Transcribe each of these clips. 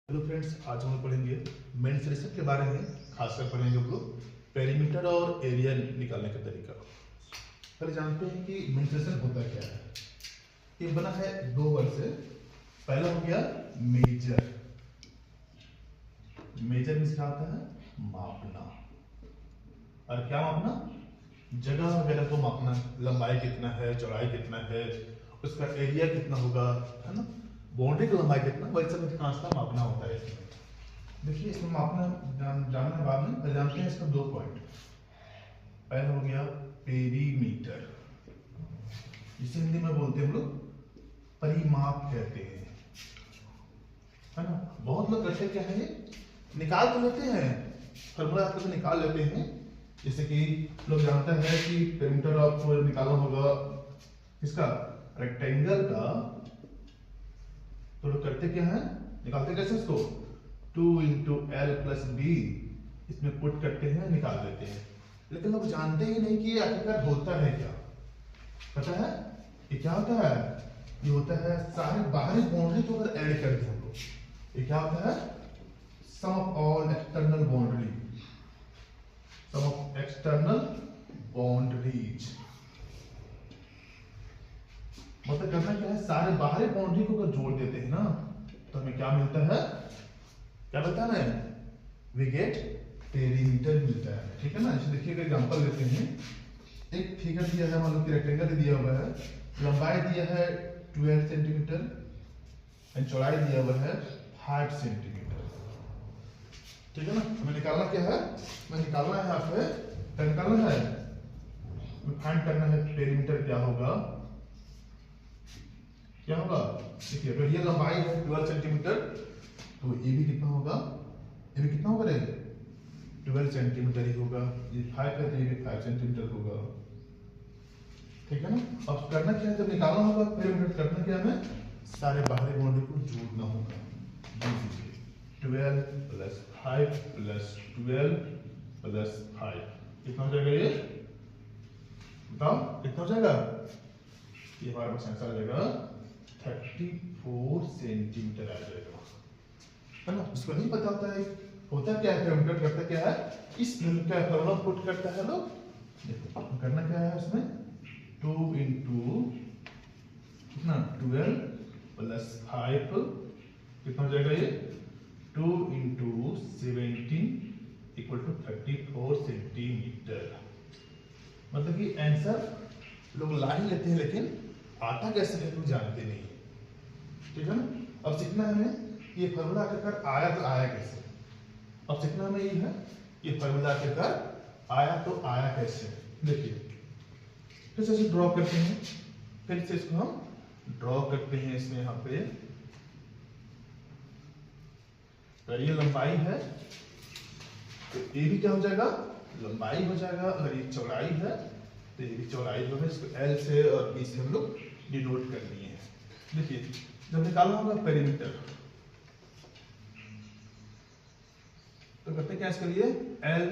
Hello friends, आज हम लोग पढ़ेंगे मेंसुरेशन के बारे में। खासकर पढ़ेंगे हम लोग पेरीमीटर और एरिया निकालने का तरीका। पहले जानते हैं कि मेंसुरेशन होता क्या है। ये बना है दो वर्ड से। पहला हो गया मेजर। मेजर मीन्स क्या होता है? मापना। और क्या मापना? जगह वगैरह को मापना। लंबाई कितना है, चौड़ाई कितना है, उसका एरिया कितना होगा, है ना, बाउंड्री की लंबाई कितना, वही सब अधिकांश का मापना होता है इसमें। देखिए, इसमें मापना जानना है बाद में। पहले जानते हैं इसका दो पॉइंट। पहला हो गया पेरीमीटर, जिसे हिंदी में बोलते हैं हम लोग परिमाप कहते हैं, है ना। बहुत लोग करते क्या है, निकाल तो लेते हैं, फॉर्मूला आपको तो निकाल लेते हैं। जैसे कि लोग जानते हैं कि पेरीमीटर आपको निकालना होगा इसका रेक्टेंगल का, तो लोग करते क्या है, निकालते कैसे इसको 2 इंटू एल प्लस बी इसमें पुट करते हैं, निकाल देते हैं। लेकिन लोग जानते ही नहीं कि ये आखिरकार होता है क्या। पता है ये क्या होता है? ये होता है सारे बाहरी बाउंड्री को अगर ऐड कर दें हम लोग, ये क्या होता है? Sum of all external boundary, sum of external boundaries. मतलब करना क्या है, सारे बाहरी बाउंड्री को अगर जोड़ देते हैं ना, तो हमें क्या मिलता है? क्या बता रहे हैं? वी गेट पेरीमीटर मिलता है। ठीक है ना। जैसे देखिए, एग्जांपल लेते हैं। एक फिगर दिया है, मान लो कि रेक्टेंगल दिया हुआ है, लंबाई दिया है 12 सेंटीमीटर एंड चौड़ाई दिया हुआ है 5 सेंटीमीटर। ठीक है ना। हमें निकालना क्या है? हमें निकालना है, यहाँ पे क्या निकालना है? फाइंड करना है पेरीमीटर क्या होगा। क्या होगा? देखिए, अगर ये लंबाई है 12 सेंटीमीटर, तो ये भी कितना होगा? ये भी कितना होगा रे? 12 सेंटीमीटर ही होगा। ये 5 है तो ये भी 5 सेंटीमीटर होगा। ठीक है ना। अब करना क्या है, जब निकालना होगा पेरीमीटर, करना क्या है? सारे बाहरी बाउंड्री को जोड़ना होगा। 12 प्लस 5 प्लस 12 प्लस 5 कितना हो जाएगा? ये बताओ कितना हो जाएगा? ये हमारे पास आंसर आ जाएगा 34 सेंटीमीटर आ जाएगा, है ना। उसको नहीं पता होता है होता क्या है, पेरीमीटर करता क्या है, इस का फॉर्मूला पुट करता है लोग। देखो करना क्या है उसमें, 2 इंटू कितना 12 प्लस 5 कितना हो जाएगा? ये 2 इंटू 17 इक्वल टू 34 सेंटीमीटर। मतलब कि आंसर लोग ला ही लेते हैं, लेकिन आता कैसे है लोग जानते नहीं। ठीक है ना। अब सीखना है हमें ये फॉर्मूला आखिरकार आया तो आया कैसे। अब सीखना हमें ये है, ये फॉर्मूला आखिरकार आया तो आया कैसे। देखिए, फिर से ड्रॉ करते हैं, फिर से इसको हम ड्रॉ करते हैं। इसमें यहाँ पे अगर ये लंबाई है तो ये भी क्या हो जाएगा? लंबाई हो जाएगा। अगर ये चौड़ाई है तो ये भी चौड़ाई होगा। इसको एल से और बी से हम लोग डिनोट कर दिए हैं। देखिए, जब निकालना होगा पेरीमीटर, तो करते क्या इसके लिए, एल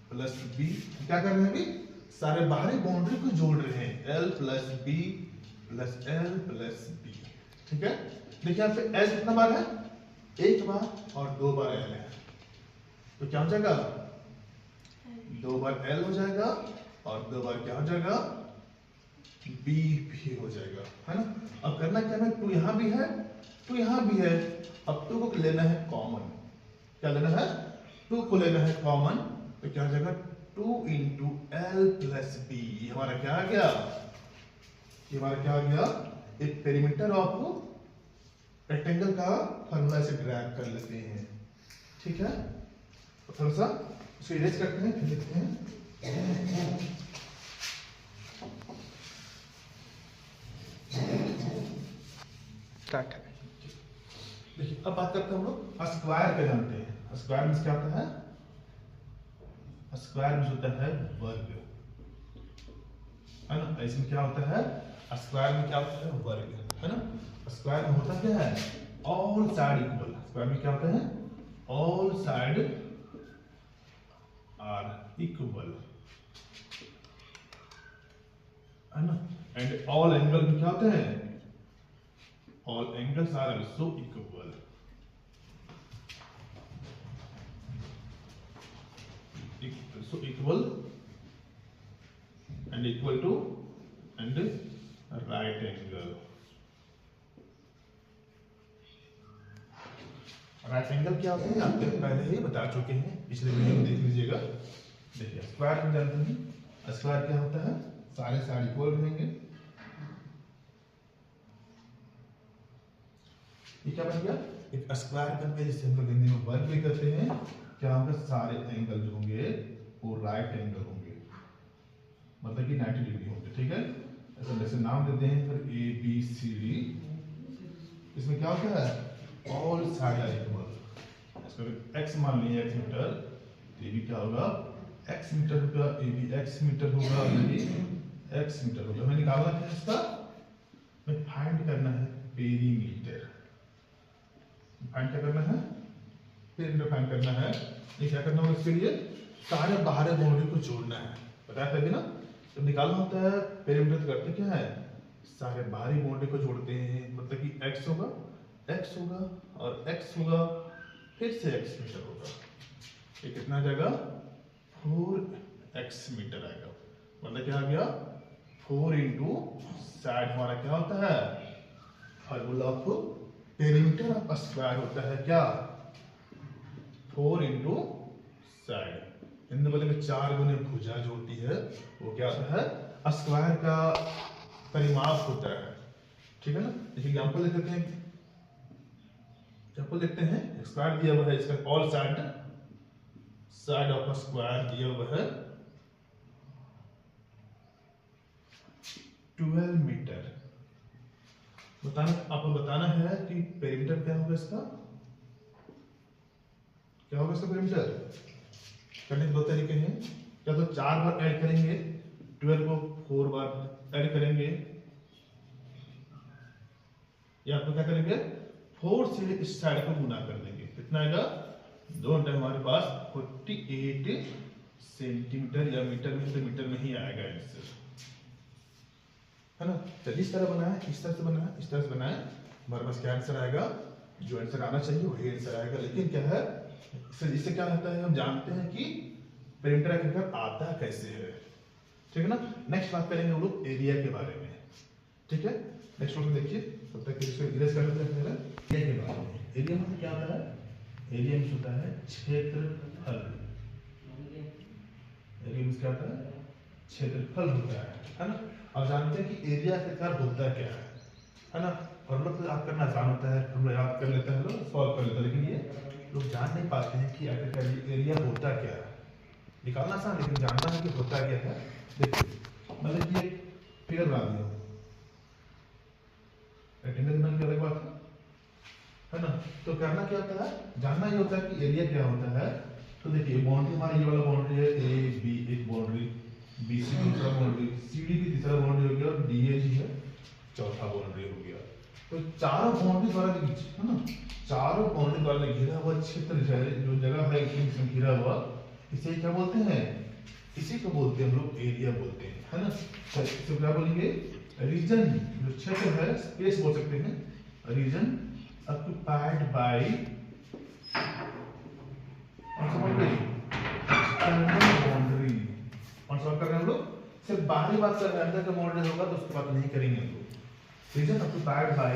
प्लस बी। क्या कर रहे हैं अभी? सारे बाहरी बाउंड्री को जोड़ रहे हैं। L plus B plus L plus B. ठीक है। देखिए यहाँ पे एल कितना बार है? एक बार और 2 बार एल है, तो क्या हो जाएगा? 2 बार एल हो जाएगा और 2 बार क्या हो जाएगा? बी भी हो जाएगा, है ना। अब करना क्या है, 2 यहाँ भी है, 2 यहाँ भी है। अब 2 को लेना है कॉमन। क्या लेना है? 2 को लेना है कॉमन, तो क्या हो जाएगा? 2 इंटू एल प्लस बी। हमारा क्या आ गया? ये हमारा क्या आ गया? एक पेरीमीटर ऑफ रेक्टेंगल का फॉर्मूला से ड्राइव कर लेते हैं। ठीक है। तो थोड़ा सा इसको इरेज करते हैं, फिर लिखते हैं। स्टार्ट है। देखिए, अब बात करते हैं हम लोग स्क्वायर पे। जानते हैं स्क्वायर मींस क्या होता है? स्क्वायर मींस होता है वर्ग, है ना। इसमें क्या होता है? स्क्वायर में क्या होता है? वर्ग, है ना। स्क्वायर में होता क्या है? All side equal. स्क्वायर में क्या होता है? ऑल साइड आर इक्वल, है ना। एंड ऑल एंगल में क्या होते हैं? All angles are also equal. And equal to and right angle. Right angle क्या होता है आपको पहले ही बता चुके हैं, पिछले वीडियो में देख लीजिएगा। देखिए स्क्वायर हम जानते हैं, स्क्वायर क्या होता है, सारे साइड इक्वल रहेंगे। ये क्या बन गया, एक स्क्वायर बन गया जिसे हम लोग हिंदी में वर्ग भी कहते हैं। क्या होगा, सारे एंगल जो होंगे वो राइट एंगल होंगे, मतलब कि 90 डिग्री होंगे। ठीक है, ऐसा जैसे नाम देते हैं फिर ए बी सी डी। इसमें क्या होता है, all side are equal. X मान लीजिए एक्स मीटर, तो ये भी क्या होगा एक्स मीटर होगा, ए बी एक्स मीटर होगा, ये एक्स मीटर होगा। हमें निकालना है इसका, हमें फाइंड करना है पेरीमीटर। फाइंड क्या करना है, पेरीमीटर फाइंड करना है। ये क्या करना होगा, इसके लिए सारे बाहरी बाउंड्री को जोड़ना है, बताया था ना। तो निकालना होता है पेरीमीटर, करते क्या है, सारे बाहरी बाउंड्री को जोड़ते हैं। मतलब कि x होगा और x होगा, फिर से x मीटर होगा। ये कितना आ जाएगा, 4x मीटर आएगा। मतलब क्या आ गया, 4 इंटू साइड हमारा क्या होता है, formula of perimeter of square होता है क्या, 4 इंटू साइड। हिंदी बोले में 4 गुने भुजा जो होती है वो क्या होता है, स्क्वायर का परिमाप होता है। ठीक है ना। देखिए एग्जांपल देख लेते हैं, एग्जांपल देखते हैं। स्क्वायर दिया हुआ है, इसका ऑल साइड ऑफ स्क्वायर दिया हुआ है 12 मीटर। आपको बताना है कि पेरीमीटर क्या होगा इसका, क्या होगा इसका पेरीमीटर। करने के 2 तरीके हैं, या तो 4 बार ऐड करेंगे, 12 को 4 बार ऐड करेंगे, या तो क्या करेंगे 4 से इस साइड को गुना कर देंगे। कितना आएगा, दोनों टाइम हमारे पास 48 सेंटीमीटर, या मीटर में तो मीटर में ही आएगा आंसर, है ना। तो इस तरह बना है, इस तरह से बना है, इस तरह से बना है, हमारे पास क्या आंसर आएगा, जो आंसर आना चाहिए वही आंसर आएगा। लेकिन क्या है, इससे क्या होता है, हम जानते हैं कि पेरीमीटर आखिरकार आता कैसे है। ठीक है ना। नेक्स्ट बात करेंगे हम लोग एरिया के बारे में। ठीक है, नेक्स्ट नोट देखिए, तब तक इसको इरेज कर लेते हैं। पहले एरिया के बारे में, एरिया मतलब क्या होता है, एरिया में होता है क्षेत्रफल। एरिया में क्या होता है, क्षेत्रफल होता है ना। अब जानते हैं कि एरिया आखिरकार होता क्या है ना। फॉर्मूला तो याद करना आसान होता है, फॉर्मूला याद कर लेते हैं लोग, सॉल्व कर लेते हैं। लेकिन ये लोग जान नहीं पाते हैं कि आखिरकार एरिया होता क्या है। निकालना आसान, लेकिन जानना है कि होता क्या है। देखिए मतलब कि एक फिगर बना दिया, रेक्टेंगल बन के अलग बात है ना। तो करना क्या होता है, जानना ये होता है कि एरिया क्या होता है। तो देखिए बाउंड्री हमारा ये वाला बाउंड्री है, ए बी एक बाउंड्री, बी सी दूसरा बाउंड्री, सी डी भी तीसरा बाउंड्री हो गया, और डी ए जी है चौथा बाउंड्री हो गया। तो चारों बाउंड्री द्वारा है ना, चारों बाउंड्री द्वारा घिरा हुआ क्षेत्र जो जगह है इसमें घिरा हुआ, इसे क्या बोलते हैं, इसी को बोलते हैं हम लोग एरिया बोलते हैं, है ना। तो इसे क्या बोलेंगे, रीजन, जो क्षेत्र है, स्पेस बोल सकते हैं, reason occupied by external boundary। कौन सा बात कर रहे हैं हम लोग, सिर्फ बाहरी बात कर रहे हैं, अंदर का बाउंड्री होगा तो उसकी बात नहीं करेंगे हम लोग। Region occupied by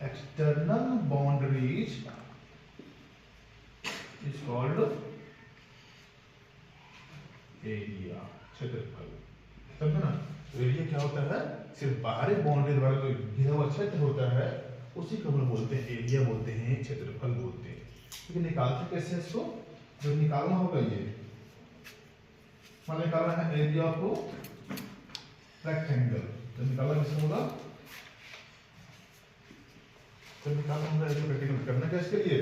external boundaries is called area, क्षेत्रफल। समझे ना। तो एरिया क्या होता है, सिर्फ बाहरी बाउंड्री द्वारा जो घिरा हुआ क्षेत्र होता है उसी को हम बोलते हैं एरिया बोलते हैं, क्षेत्रफल बोलते हैं। लेकिन निकालते कैसे इसको, जो निकालना होगा ये मतलब निकालना है एरिया ऑफ रेक्टेंगल। तो निकालना कैसे होगा, तो निकालना होगा एरिया रेक्टेंगल। करना क्या इसके लिए,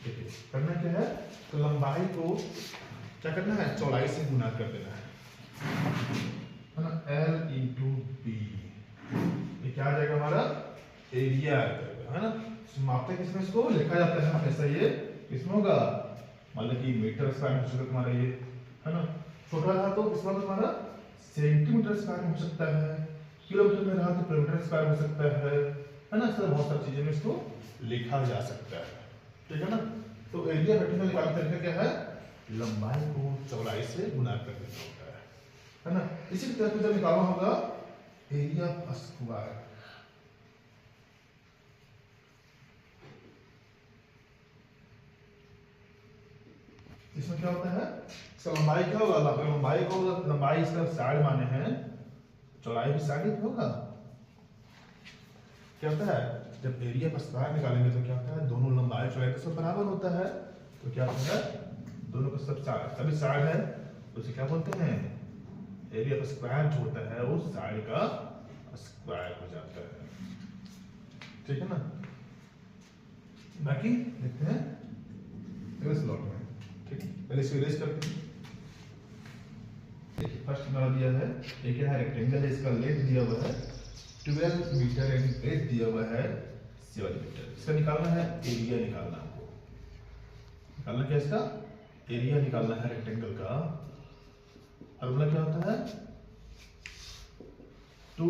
देखिए करना क्या है, तो लंबाई को क्या करना है, चौड़ाई से गुना कर देना है ना, L इंटू बी। ये क्या आ जाएगा हमारा, एरिया आ जाएगा, है ना। मापते किसमें, इसको लिखा जाता है हमेशा ये किसमें होगा, मतलब कि मीटर स्क्वायर में हो सकता है तुम्हारा ये, है ना। छोटा रहा तो किसमें तुम्हारा सेंटीमीटर स्क्वायर में हो सकता है, किलोमीटर में रहा तो किलोमीटर स्क्वायर हो सकता है ना। सर बहुत सारी चीजें में इसको लिखा जा सकता है। ठीक है ना। तो एरिया रेक्टेंगल निकालने का तरीका क्या है, लंबाई को चौड़ाई से गुना कर देना होता है। है ना। इसी तरह से जब निकालना होगा एरिया स्क्वायर, इसमें क्या होता है, इसका लंबाई क्या होगा, लंबाई को लंबाई इसका साइड माने हैं, चौड़ाई भी साइड ही होगा। क्या होता है जब एरिया पर स्क्वायर निकालेंगे तो क्या होता है, दोनों लंबाई चौड़ाई सब बराबर होता है, तो क्या होता है दोनों का सब सभी साइड है, तो उसे क्या बोलते हैं, एरिया पर स्क्वायर जो होता है वो साइड का स्क्वायर हो जाता है। ठीक है ना। बाकी देखते हैं अगले स्लॉट में। ठीक है, पहले इसको इरेज करते हैं। देखिए फर्स्ट हमारा दिया है, एक है रेक्टेंगल है, इसका लेंथ दिया हुआ है 12 मीटर एंड ब्रेथ दिया हुआ है 7 मीटर। इसका निकालना है एरिया, निकालना हमको, निकालना क्या इसका एरिया निकालना है रेक्टेंगल का। फॉर्मूला क्या होता है